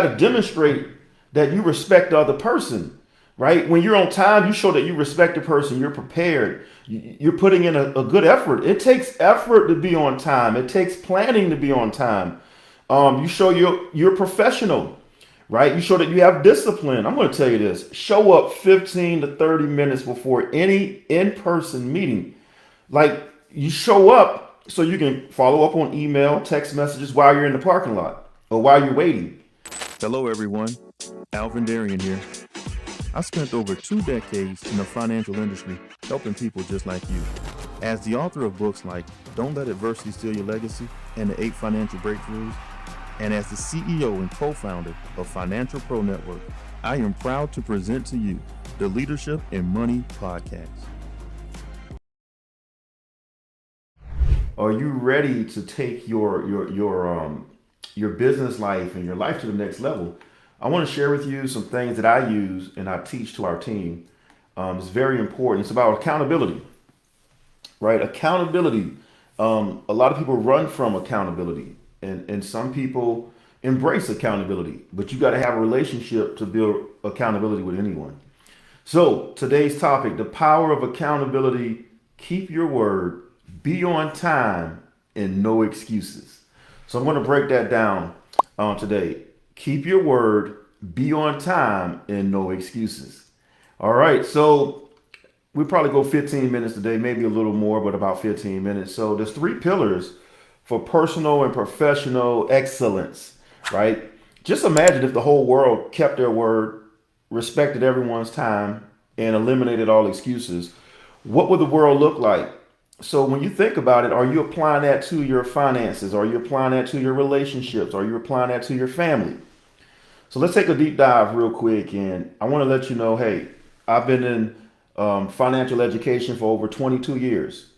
got to demonstrate that you respect the other person, right? When you're on time, you show that you respect the person. You're prepared. You're putting in a good effort. It takes effort to be on time. It takes planning to be on time. You show you're professional, right? You show that you have discipline. I'm going to tell you this: show up 15 to 30 minutes before any in-person meeting. Like, you show up so you can follow up on email, text messages while you're in the parking lot or while you're waiting. Hello, everyone. Alvin Darian here. I spent over 2 decades in the financial industry helping people just like you. As the author of books like Don't Let Adversity Steal Your Legacy and the 8 Financial Breakthroughs, and as the CEO and co-founder of Financial Pro Network, I am proud to present to you the Leadership and Money Podcast. Are you ready to take your business life and your life to the next level? I want to share with you some things that I use and I teach to our team. It's very important. It's about accountability, right? Accountability. A lot of people run from accountability, and some people embrace accountability, but you got to have a relationship to build accountability with anyone. So today's topic: the power of accountability. Keep your word, be on time, and no excuses. So I'm going to break that down today. Keep your word, be on time, and no excuses. All right, so we probably go 15 minutes today, maybe a little more, but about 15 minutes. So there's 3 pillars for personal and professional excellence, right? Just imagine if the whole world kept their word, respected everyone's time, and eliminated all excuses. What would the world look like? So when you think about it, are you applying that to your finances? Are you applying that to your relationships? Are you applying that to your family? So let's take a deep dive real quick. And I want to let you know, hey, I've been in financial education for over 22 years.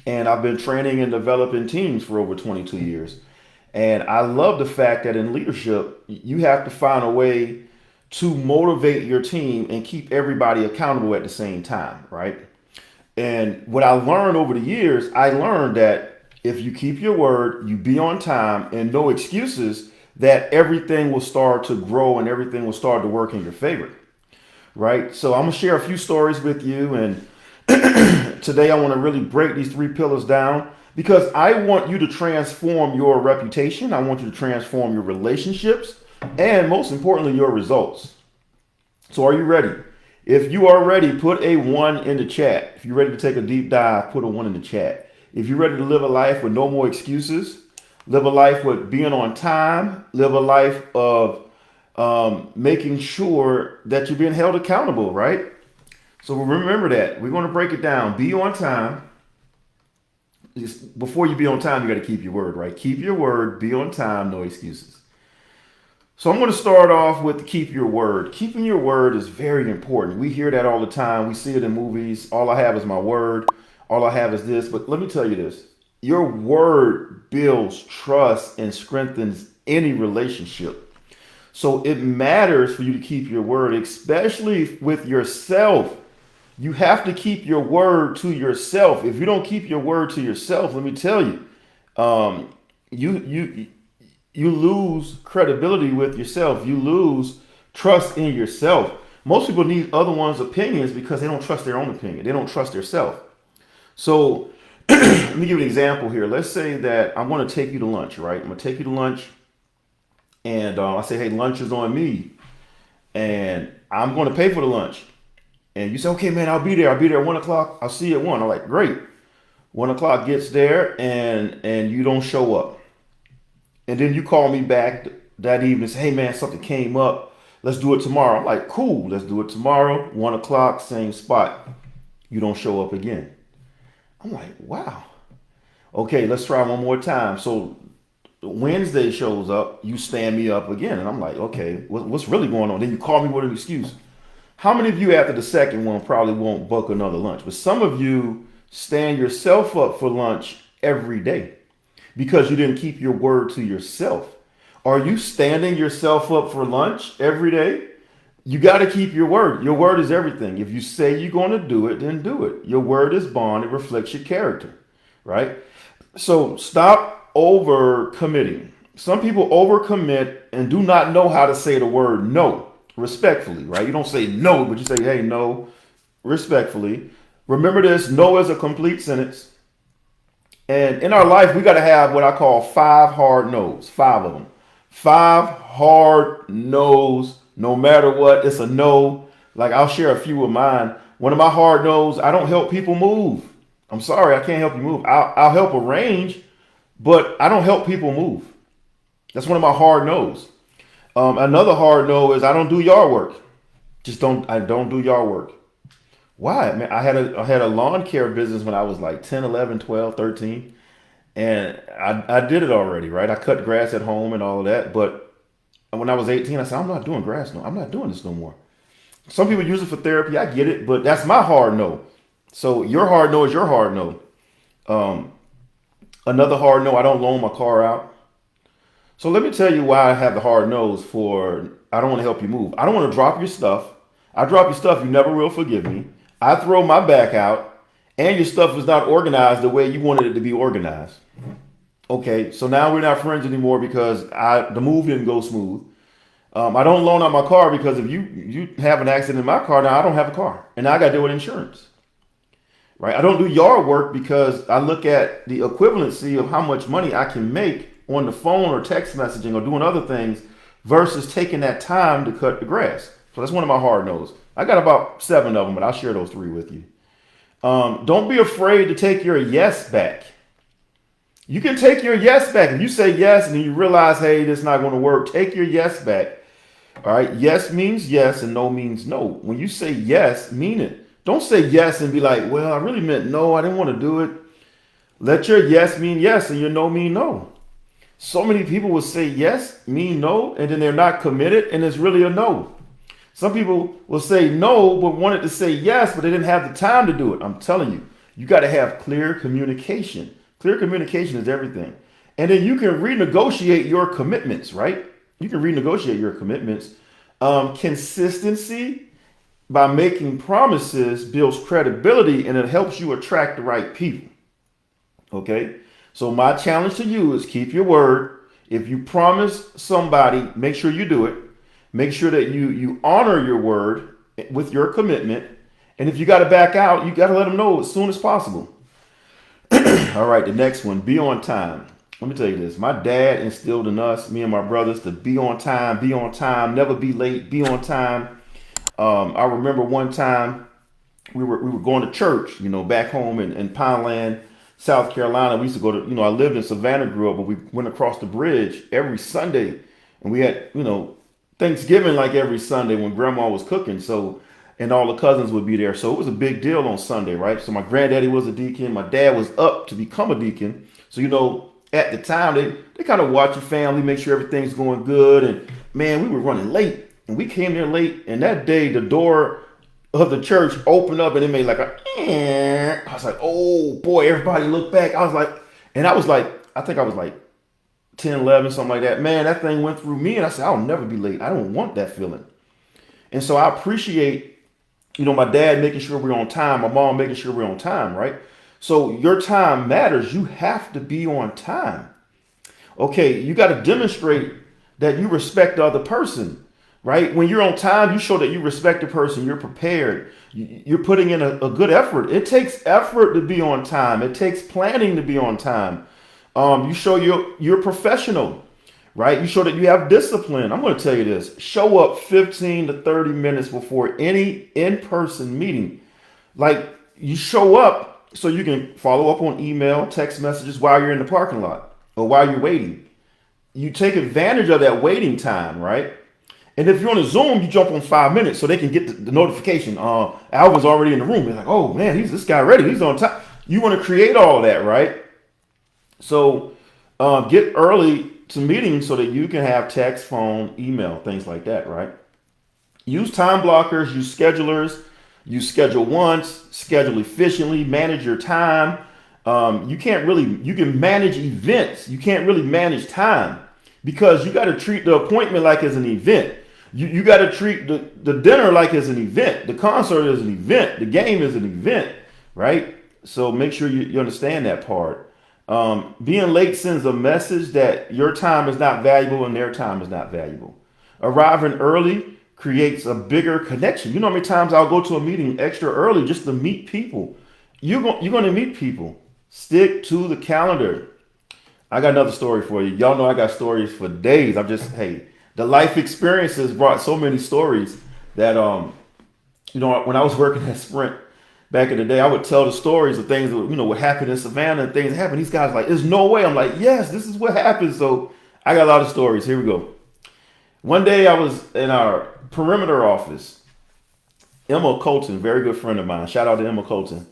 And I've been training and developing teams for over 22 years. And I love the fact that in leadership, you have to find a way to motivate your team and keep everybody accountable at the same time, right? And what I learned over the years, I learned that if you keep your word, you be on time, and no excuses, that everything will start to grow and everything will start to work in your favor, right? So I'm gonna share a few stories with you, and today I want to really break these 3 pillars down because I want you to transform your reputation. I want you to transform your relationships, and most importantly, your results. So are you ready? If you are ready, put a 1 in the chat. If you're ready to take a deep dive, put a 1 in the chat. If you're ready to live a life with no more excuses, live a life with being on time, live a life of making sure that you're being held accountable, right? So remember that. We're going to break it down. Be on time. Before you be on time, you got to keep your word, right? Keep your word, be on time, no excuses. So I'm going to start off with keep your word. Keeping your word is very important. We hear that all the time. We see it in movies. All I have is my word. All I have is this. But let me tell you this. Your word builds trust and strengthens any relationship. So it matters for you to keep your word, especially with yourself. You have to keep your word to yourself. If you don't keep your word to yourself, let me tell you, you lose credibility with yourself. You lose trust in yourself. Most people need other one's opinions because they don't trust their own opinion. They don't trust themselves. So let me give you an example here. Let's say that I'm going to take you to lunch, right? I'm going to take you to lunch, and I say, hey, lunch is on me, and I'm going to pay for the lunch. And you say, okay, man, I'll be there. I'll be there at 1 o'clock. I'll see you at 1. I'm like, great. 1 o'clock gets there, and you don't show up. And then you call me back that evening and say, hey, man, something came up. Let's do it tomorrow. I'm like, cool, let's do it tomorrow. 1 o'clock, same spot. You don't show up again. I'm like, wow. Okay, let's try one more time. So Wednesday shows up, you stand me up again. And I'm like, okay, what's really going on? Then you call me with an excuse. How many of you after the second one probably won't book another lunch? But some of you stand yourself up for lunch every day because you didn't keep your word to yourself. Are you standing yourself up for lunch every day? You got to keep your word. Your word is everything. If you say you're going to do it, then do it. Your word is bond. It reflects your character, right? So stop over committing. Some people overcommit and do not know how to say the word no respectfully, right? You don't say no, but you say, hey, no, respectfully. Remember this, no is a complete sentence. And in our life, we got to have what I call 5 hard no's, 5 of them. 5 hard no's, no matter what, it's a no. Like I'll share a few of mine. One of my hard no's, I don't help people move. I'm sorry, I can't help you move. I'll help arrange, but I don't help people move. That's one of my hard no's. Another hard no is I don't do yard work. I don't do yard work. Why? Man, I had a lawn care business when I was like 10, 11, 12, 13. And I did it already, right? I cut grass at home and all of that. But when I was 18, I said, I'm not doing grass. No, I'm not doing this no more. Some people use it for therapy. I get it, but that's my hard no. So your hard no is your hard no. Another hard no, I don't loan my car out. So let me tell you why I have the hard nose for I don't want to help you move. I don't want to drop your stuff. I drop your stuff, you never will forgive me. I throw my back out, and your stuff is not organized the way you wanted it to be organized. Okay, so now we're not friends anymore because the move didn't go smooth. I don't loan out my car because if you have an accident in my car, now I don't have a car, and now I got to deal with insurance. Right? I don't do yard work because I look at the equivalency of how much money I can make on the phone or text messaging or doing other things versus taking that time to cut the grass. So that's one of my hard no's. I got about 7 of them, but I'll share those 3 with you. Don't be afraid to take your yes back. You can take your yes back. If you say yes and then you realize, hey, this is not going to work, take your yes back. All right. Yes means yes and no means no. When you say yes, mean it. Don't say yes and be like, well, I really meant no. I didn't want to do it. Let your yes mean yes and your no mean no. So many people will say yes, mean no, and then they're not committed, and it's really a no. Some people will say no, but wanted to say yes, but they didn't have the time to do it. I'm telling you, you got to have clear communication. Clear communication is everything. And then you can renegotiate your commitments, right? You can renegotiate your commitments. Consistency by making promises builds credibility, and it helps you attract the right people. Okay? So my challenge to you is keep your word. If you promise somebody, make sure you do it. Make sure that you honor your word with your commitment. And if you got to back out, you got to let them know as soon as possible. All right, the next one, be on time. Let me tell you this. My dad instilled in us, me and my brothers, to be on time, never be late, be on time. I remember one time we were going to church, back home in Pineland, South Carolina. We used to go to, I lived in Savannah, grew up, but we went across the bridge every Sunday. And we had, Thanksgiving like every Sunday when grandma was cooking. So, and all the cousins would be there. So it was a big deal on Sunday, right? So my granddaddy was a deacon. My dad was up to become a deacon. So, at the time, they kind of watch your family, make sure everything's going good. And man, we were running late. And we came there late. And that day, the door of the church opened up and it made like I was like, oh boy, everybody looked back. I think I was like 10, 11, something like that. Man, that thing went through me and I said, I'll never be late. I don't want that feeling. And so I appreciate, my dad making sure we're on time, my mom making sure we're on time, right? So your time matters. You have to be on time. Okay, you got to demonstrate that you respect the other person. Right? When you're on time, you show that you respect the person. You're prepared. You're putting in a good effort. It takes effort to be on time. It takes planning to be on time. You show you're professional, right? You show that you have discipline. I'm going to tell you this. Show up 15 to 30 minutes before any in-person meeting. Like you show up so you can follow up on email, text messages while you're in the parking lot or while you're waiting. You take advantage of that waiting time, right? And if you're on a Zoom, you jump on 5 minutes so they can get the notification. Alvin's already in the room. They're like, oh man, this guy ready. He's on time. You want to create all of that, right? So get early to meetings so that you can have text, phone, email, things like that, right? Use time blockers, use schedulers. You schedule once, schedule efficiently, manage your time. You can manage events. You can't really manage time because you got to treat the appointment like it's an event. You got to treat the dinner like it's an event. The concert is an event. The game is an event, right? So make sure you understand that part. Being late sends a message that your time is not valuable and their time is not valuable. Arriving early creates a bigger connection. You know how many times I'll go to a meeting extra early just to meet people. You're going to meet people. Stick to the calendar. I got another story for you. Y'all know I got stories for days. Hey, the life experiences brought so many stories that, when I was working at Sprint back in the day, I would tell the stories of things that, what happened in Savannah and things that happened. These guys like, there's no way. I'm like, yes, this is what happened. So I got a lot of stories. Here we go. One day I was in our perimeter office. Emma Colton, very good friend of mine. Shout out to Emma Colton.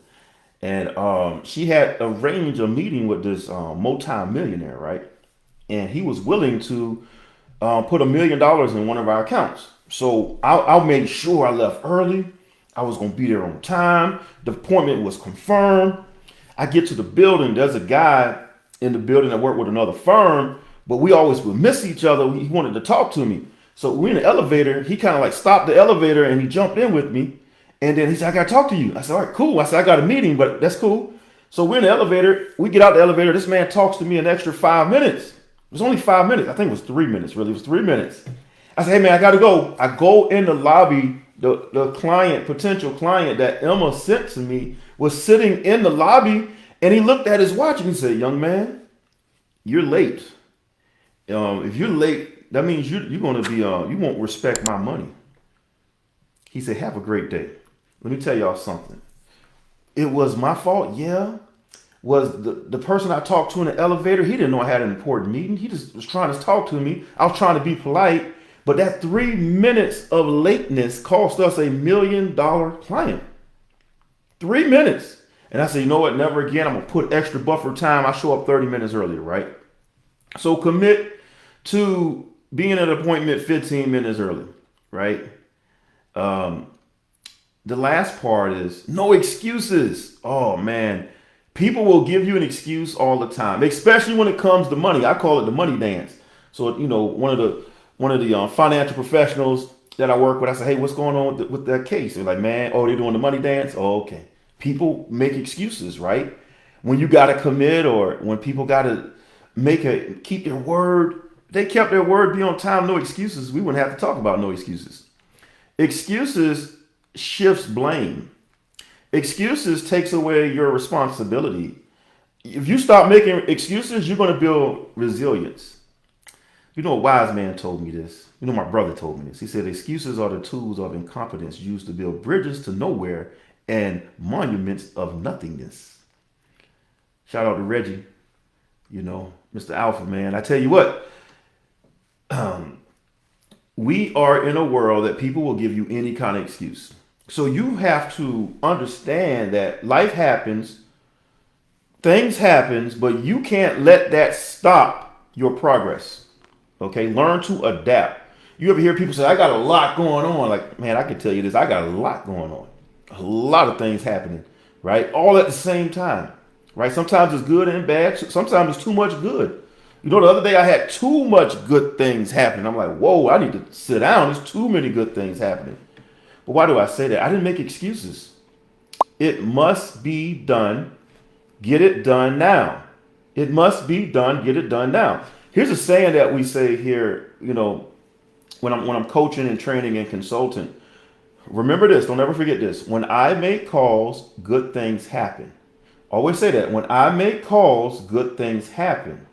And she had arranged a meeting with this multi-millionaire, right? And he was willing to put $1 million in one of our accounts. So I made sure I left early. I was going to be there on time. The appointment was confirmed. I get to the building. There's a guy in the building that worked with another firm, but we always would miss each other. He wanted to talk to me. So we're in the elevator. He kind of like stopped the elevator and he jumped in with me. And then he said, I got to talk to you. I said, all right, cool. I said, I got a meeting, but that's cool. So we're in the elevator. We get out the elevator. This man talks to me an extra 5 minutes. It was only 5 minutes. I think it was 3 minutes, really. It was 3 minutes. I said, hey, man, I got to go. I go in the lobby. The client, potential client that Emma sent to me was sitting in the lobby, and he looked at his watch and he said, young man, you're late. If you're late, that means you're going to be, you won't respect my money. He said, have a great day. Let me tell y'all something. It was my fault, yeah. Was the person I talked to in the elevator, he didn't know I had an important meeting. He just was trying to talk to me. I was trying to be polite. But that 3 minutes of lateness cost us $1 million client. 3 minutes. And I said, you know what? Never again. I'm going to put extra buffer time. I show up 30 minutes earlier, right? So commit to being at an appointment 15 minutes early, right? The last part is no excuses. Oh, man. People will give you an excuse all the time, especially when it comes to money. I call it the money dance. So, one of the financial professionals that I work with, I say, hey, what's going on with that case? They're like, man, oh, they're doing the money dance? Oh, okay. People make excuses, right? When you got to commit or when people got to keep their word, they kept their word, be on time, no excuses. We wouldn't have to talk about no excuses. Excuses shifts blame. Excuses takes away your responsibility. If you stop making excuses, you're going to build resilience. You know, a wise man told me this. My brother told me this. He said, excuses are the tools of incompetence used to build bridges to nowhere and monuments of nothingness. Shout out to Reggie, Mr. Alpha, man. I tell you what, we are in a world that people will give you any kind of excuse. So you have to understand that life happens, things happen, but you can't let that stop your progress. Okay, learn to adapt. You ever hear people say, I got a lot going on? Like, man, I can tell you this. I got a lot going on. A lot of things happening, right? All at the same time, right? Sometimes it's good and bad. Sometimes it's too much good. The other day I had too much good things happening. I'm like, whoa, I need to sit down. There's too many good things happening. But why do I say that? I didn't make excuses. It must be done. Get it done now. It must be done. Get it done now. Here's a saying that we say here, when I'm coaching and training and consulting. Remember this. Don't ever forget this. When I make calls, good things happen. Always say that. When I make calls, good things happen.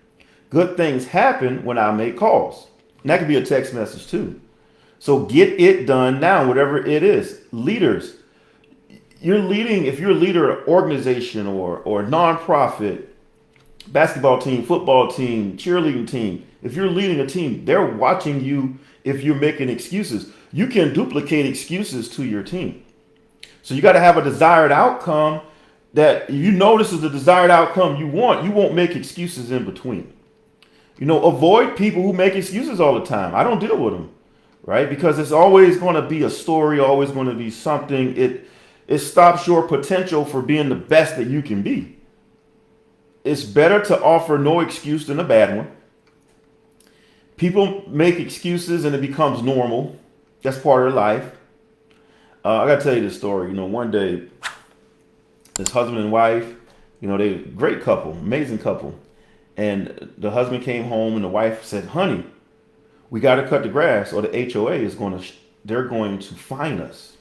Good things happen when I make calls. And that could be a text message too. So get it done now, whatever it is. Leaders, you're leading, if you're a leader of an organization or a nonprofit, basketball team, football team, cheerleading team, if you're leading a team, they're watching you if you're making excuses. You can duplicate excuses to your team. So you got to have a desired outcome that this is the desired outcome you want. You won't make excuses in between. Avoid people who make excuses all the time. I don't deal with them, right? Because it's always going to be a story, always going to be something. It stops your potential for being the best that you can be. It's better to offer no excuse than a bad one. People make excuses and it becomes normal. That's part of their life. I got to tell you this story. One day, this husband and wife, You know, they great couple, amazing couple. And the husband came home and the wife said, honey, we got to cut the grass or the HOA is they're going to fine us.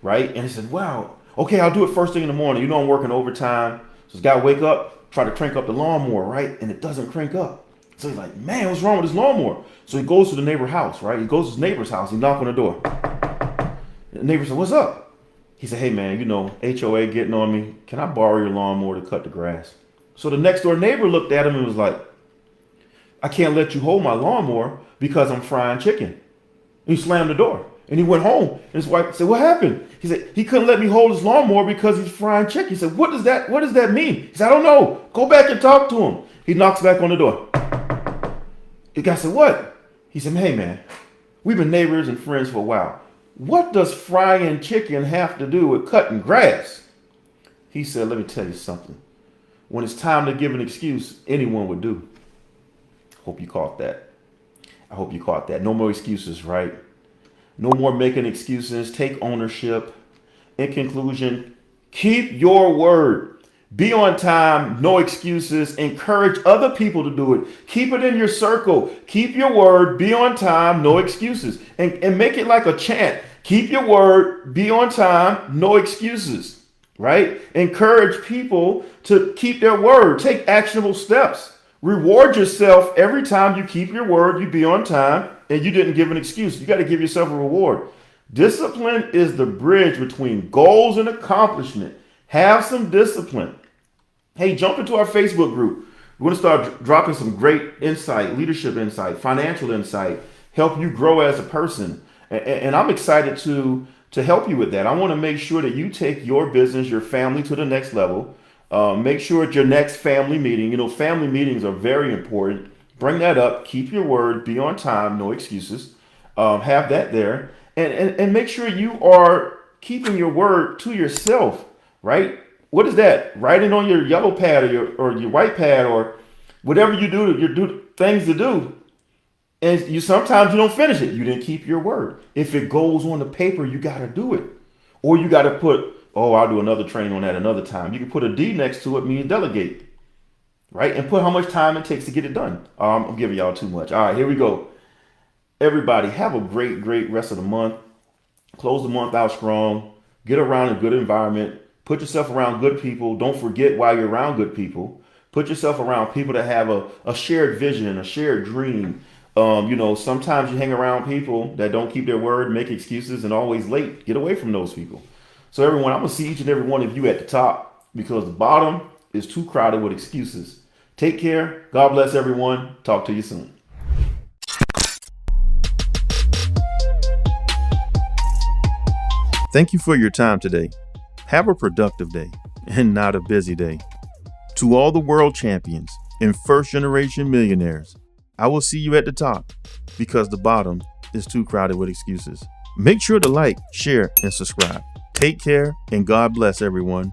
Right. And he said, wow, okay, I'll do it first thing in the morning. You know, I'm working overtime. So he's got to wake up, try to crank up the lawnmower. Right. And it doesn't crank up. So he's like, man, what's wrong with this lawnmower? So he goes to the neighbor's house. Right. He goes to his neighbor's house. He knocks on the door. The neighbor said, what's up? He said, hey, man, you know, HOA getting on me. Can I borrow your lawnmower to cut the grass? So the next door neighbor looked at him and was like, I can't let you hold my lawnmower because I'm frying chicken. And he slammed the door and he went home. And his wife said, what happened? He said, he couldn't let me hold his lawnmower because he's frying chicken. He said, what does that mean? He said, I don't know. Go back and talk to him. He knocks back on the door. The guy said, what? He said, hey, man, we've been neighbors and friends for a while. What does frying chicken have to do with cutting grass? He said, let me tell you something. When it's time to give an excuse, anyone would do. Hope you caught that. I hope you caught that. No more excuses, right? No more making excuses. Take ownership. In conclusion, keep your word. Be on time. No excuses. Encourage other people to do it. Keep it in your circle. Keep your word. Be on time. No excuses. And make it like a chant. Keep your word. Be on time. No excuses. Right? Encourage people to keep their word. Take actionable steps. Reward yourself every time you keep your word, you be on time, and you didn't give an excuse. You got to give yourself a reward. Discipline is the bridge between goals and accomplishment. Have some discipline. Hey, jump into our Facebook group. We're going to start dropping some great insight, leadership insight, financial insight, help you grow as a person. And I'm excited to help you with that. I want to make sure that you take your business, your family to the next level. Make sure at your next family meeting, you know, family meetings are very important. Bring that up. Keep your word. Be on time. No excuses. Have that there. And make sure you are keeping your word to yourself, right? What is that? Write it on your yellow pad or your white pad or whatever you do, you do things to do. And sometimes you don't finish it. You didn't keep your word. If it goes on the paper, you got to do it. Or you got to put, oh, I'll do another training on that another time. You can put a D next to it, means delegate, right? And put how much time it takes to get it done. I'm giving y'all too much. All right, here we go. Everybody, have a great, great rest of the month. Close the month out strong. Get around a good environment. Put yourself around good people. Don't forget why you're around good people. Put yourself around people that have a shared vision, a shared dream. Sometimes you hang around people that don't keep their word, make excuses, and always late. Get away from those people. So everyone, I'm going to see each and every one of you at the top because the bottom is too crowded with excuses. Take care. God bless everyone. Talk to you soon. Thank you for your time today. Have a productive day and not a busy day. To all the world champions and first-generation millionaires, I will see you at the top because the bottom is too crowded with excuses. Make sure to like, share, and subscribe. Take care and God bless everyone.